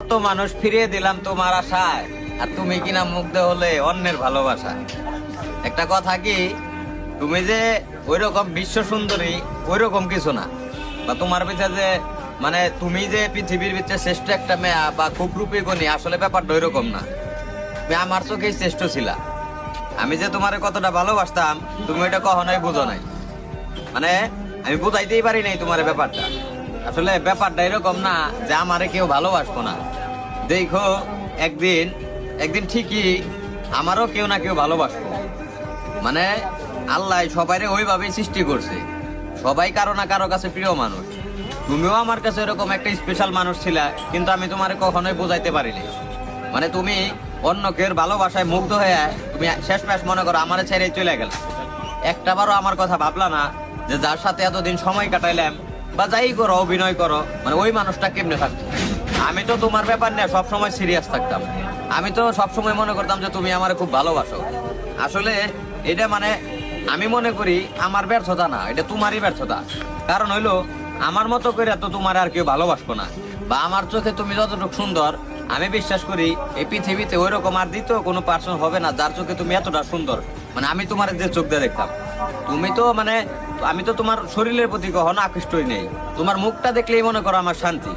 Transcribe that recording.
কত মানুষ ফিরিয়ে দিলাম তোমার আশায়, আর তুমি কিনা মুগ্ধ হলে অন্যের ভালোবাসা। একটা কথা কি, তুমি যে ওইরকম বিশ্ব সুন্দরী ওইরকম কিছু না, বা তোমার ভিতরে যে মানে তুমি যে পৃথিবীর ভিতরে শ্রেষ্ঠ একটা মেয়া বা খুব রূপী গুণী, আসলে ব্যাপারটা ওইরকম না। তুমি আমার চোখেই শ্রেষ্ঠ ছিলা। আমি যে তোমার কতটা ভালোবাসতাম তুমি ওইটা কখনোই বুঝো নাই, মানে আমি বুঝাইতেই পারি নাই তোমার ব্যাপারটা। আসলে ব্যাপারটা এরকম না যে আমারে কেউ ভালোবাসবো না। দেখো একদিন একদিন ঠিকই আমারও কেউ না কেউ ভালোবাসবো। মানে আল্লাহ সবাই ওইভাবেই সৃষ্টি করছে, সবাই কারো না কারো কাছে প্রিয় মানুষ। তুমিও আমার কাছে এরকম একটা স্পেশাল মানুষ ছিলা, কিন্তু আমি তোমারে কখনোই বোঝাইতে পারিনি। মানে তুমি অন্য কেউ ভালোবাসায় মুগ্ধ হয়ে তুমি শেষমেশ মনে করো আমারে ছেড়ে চলে গেল। একটাবারও আমার কথা ভাবলা না যে যার সাথে এতদিন সময় কাটাইলাম বা যাই করো অভিনয় করো, মানে ওই মানুষটা কেমনে থাকতো। আমি তো তোমার ব্যাপার নিয়ে সবসময় সিরিয়াস থাকতাম। আমি তো সবসময় মনে করতাম যে তুমি আমারে খুব ভালোবাসো। আসলে এটা মানে আমি মনে করি আমার ব্যর্থতা না, এটা তোমারই ব্যর্থতা। কারণ হইলো আমার মতো করে তো তোমার আর কেউ ভালোবাসবো না, বা আমার চোখে তুমি যতটুকু সুন্দর আমি বিশ্বাস করি এই পৃথিবীতে ওই রকম আর দ্বিতীয় কোনো পার্সন হবে না যার চোখে তুমি এতটা সুন্দর। মানে আমি তোমার যে চোখ দিয়ে দেখতাম, তুমি তো মানে আমি তো তোমার শরীরের প্রতি কখনো আকৃষ্টই নেই। তোমার মুখটা দেখলেই মনে করো আমার শান্তি।